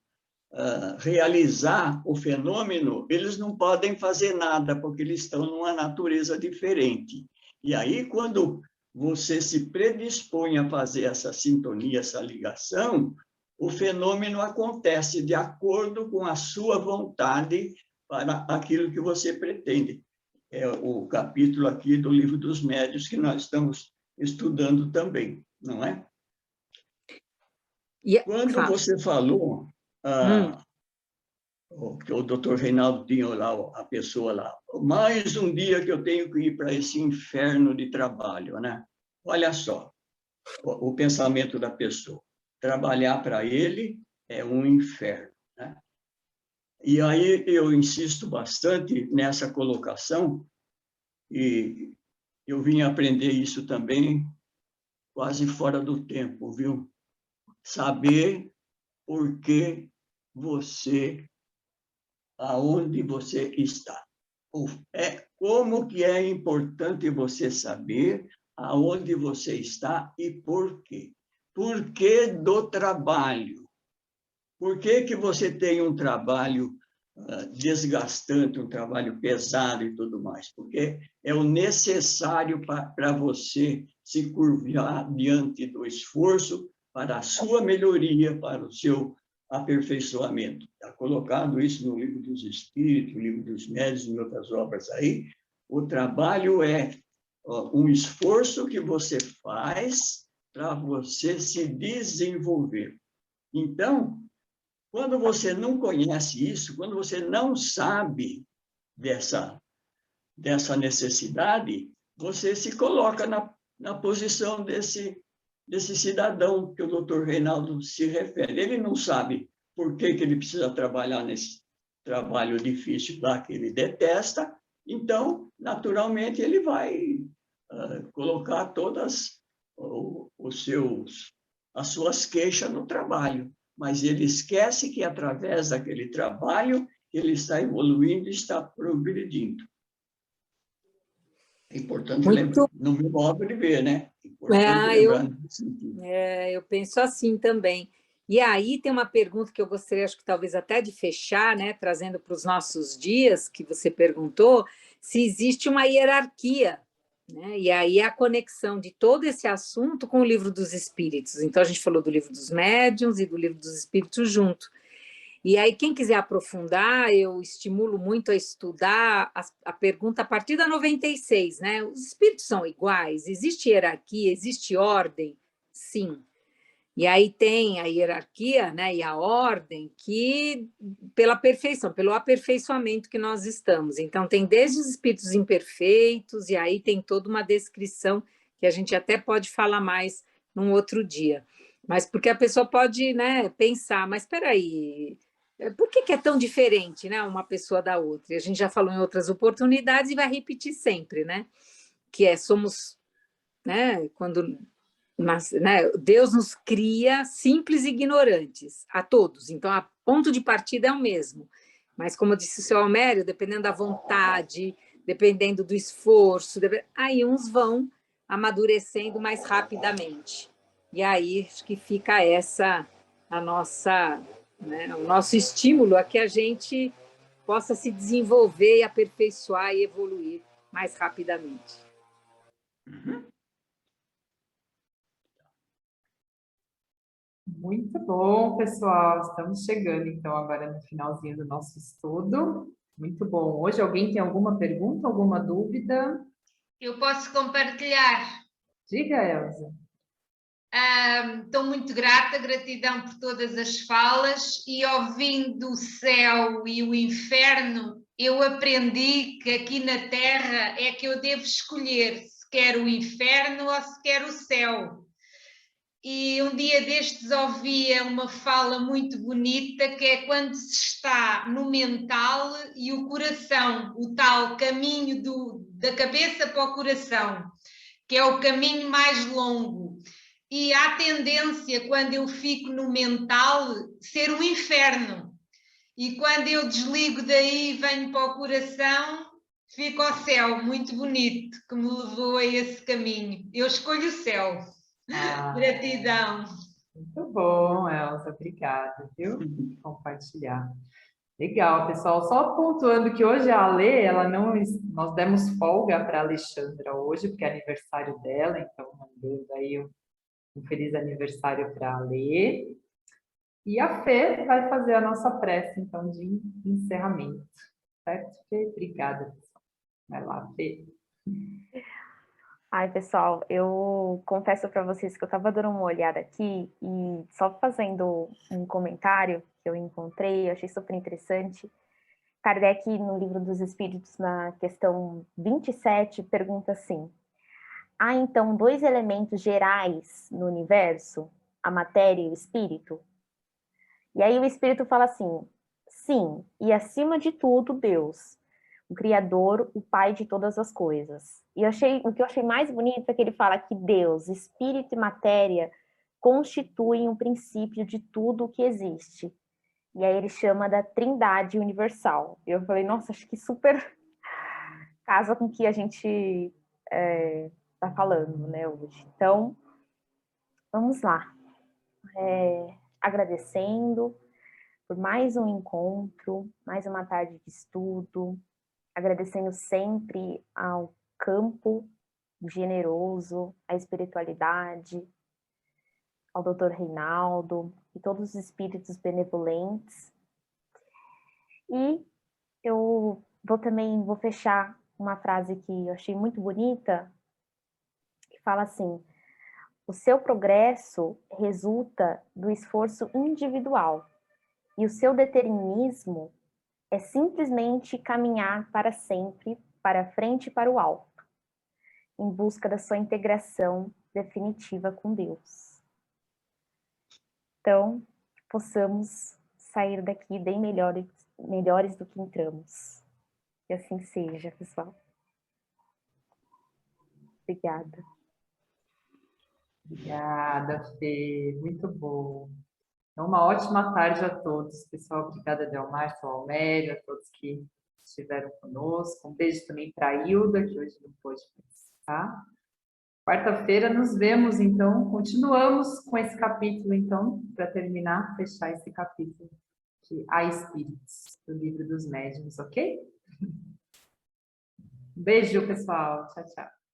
realizar o fenômeno, eles não podem fazer nada, porque eles estão numa natureza diferente. E aí, quando você se predispõe a fazer essa sintonia, essa ligação, o fenômeno acontece de acordo com a sua vontade para aquilo que você pretende. É o capítulo aqui do Livro dos Médiuns que nós estamos estudando também, não é? Quando você falou que o doutor Reinaldo tinha lá, a pessoa lá, mais um dia que eu tenho que ir para esse inferno de trabalho, né? Olha só, o pensamento da pessoa. Trabalhar para ele é um inferno, né? E aí eu insisto bastante nessa colocação, e eu vim aprender isso também quase fora do tempo, viu? Saber por que você, aonde você está. Como que é importante você saber aonde você está e por quê. Por que do trabalho? Por que você tem um trabalho desgastante, um trabalho pesado e tudo mais? Porque é o necessário para você se curvar diante do esforço para a sua melhoria, para o seu aperfeiçoamento. Está colocado isso no Livro dos Espíritos, no Livro dos Médiuns, em outras obras aí. O trabalho é um esforço que você faz para você se desenvolver. Então, quando você não conhece isso, quando você não sabe dessa necessidade, você se coloca na posição desse cidadão que o doutor Reinaldo se refere. Ele não sabe por que ele precisa trabalhar nesse trabalho difícil lá que ele detesta, então, naturalmente, ele vai colocar todas as suas queixas no trabalho, mas ele esquece que, através daquele trabalho, ele está evoluindo e está progredindo. É importante lembrar, no meu modo de ver, né? É importante lembrar nesse sentido. Eu penso assim também. E aí tem uma pergunta que eu gostaria, acho que talvez até de fechar, né, trazendo para os nossos dias, que você perguntou, se existe uma hierarquia, né? E aí a conexão de todo esse assunto com o Livro dos Espíritos. Então, a gente falou do Livro dos Médiuns e do Livro dos Espíritos junto. E aí, quem quiser aprofundar, eu estimulo muito a estudar a pergunta a partir da 96, né? Os espíritos são iguais? Existe hierarquia? Existe ordem? Sim. E aí tem a hierarquia, né, e a ordem que pela perfeição, pelo aperfeiçoamento que nós estamos. Então, tem desde os espíritos imperfeitos, e aí tem toda uma descrição que a gente até pode falar mais num outro dia. Mas porque a pessoa pode, né, pensar, mas espera aí, por que é tão diferente, né, uma pessoa da outra? E a gente já falou em outras oportunidades e vai repetir sempre, né? Que somos, né, quando... Mas, né, Deus nos cria simples e ignorantes, a todos. Então, o ponto de partida é o mesmo. Mas, como disse o seu Almério, dependendo da vontade, dependendo do esforço, aí uns vão amadurecendo mais rapidamente. E aí acho que fica a nossa, né, o nosso estímulo a que a gente possa se desenvolver e aperfeiçoar e evoluir mais rapidamente. Uhum. Muito bom, pessoal. Estamos chegando, então, agora no finalzinho do nosso estudo. Muito bom. Hoje, alguém tem alguma pergunta, alguma dúvida? Eu posso compartilhar. Diga, Elza. Estou muito grata, gratidão por todas as falas, e ouvindo o céu e o inferno, eu aprendi que aqui na Terra é que eu devo escolher se quero o inferno ou se quero o céu. E um dia destes ouvia uma fala muito bonita, que é quando se está no mental e o coração, o tal caminho da cabeça para o coração, que é o caminho mais longo. E há tendência, quando eu fico no mental, ser um inferno. E quando eu desligo daí e venho para o coração, fico ao céu, muito bonito, que me levou a esse caminho. Eu escolho o céu. Gratidão. Muito bom, Elza. Obrigada, viu? Por compartilhar. Legal, pessoal. Só pontuando que hoje a Alê, nós demos folga para a Alexandra hoje, porque é aniversário dela, então mandando aí um feliz aniversário para a Alê. E a Fê vai fazer a nossa prece, então, de encerramento. Certo, Fê? Obrigada, pessoal. Vai lá, Fê. Ai, pessoal, eu confesso para vocês que eu estava dando uma olhada aqui e só fazendo um comentário que eu encontrei, eu achei super interessante. Kardec, no Livro dos Espíritos, na questão 27, pergunta assim: há então dois elementos gerais no universo, a matéria e o espírito? E aí o espírito fala assim: sim, e acima de tudo, Deus, o Criador, o Pai de todas as coisas. E o que eu achei mais bonito é que ele fala que Deus, espírito e matéria constituem o princípio de tudo o que existe. E aí ele chama da Trindade Universal. E eu falei, nossa, acho que super casa com o que a gente está falando, né, hoje. Então, vamos lá. Agradecendo por mais um encontro, mais uma tarde de estudo, agradecendo sempre ao campo generoso, à espiritualidade, ao Dr. Reinaldo e todos os espíritos benevolentes. E eu vou fechar uma frase que eu achei muito bonita, fala assim: o seu progresso resulta do esforço individual e o seu determinismo é simplesmente caminhar para sempre, para frente e para o alto, em busca da sua integração definitiva com Deus. Então, possamos sair daqui bem melhores do que entramos. Que assim seja, pessoal. Obrigada. Obrigada, Fê. Muito bom. Então, uma ótima tarde a todos, pessoal. Obrigada, Delmar, Almério, a todos que estiveram conosco. Um beijo também para a Hilda, que hoje não pôde participar. Quarta-feira nos vemos, então. Continuamos com esse capítulo, então, para terminar, fechar esse capítulo de Há Espíritos, do Livro dos Médiuns, ok? Um beijo, pessoal. Tchau, tchau.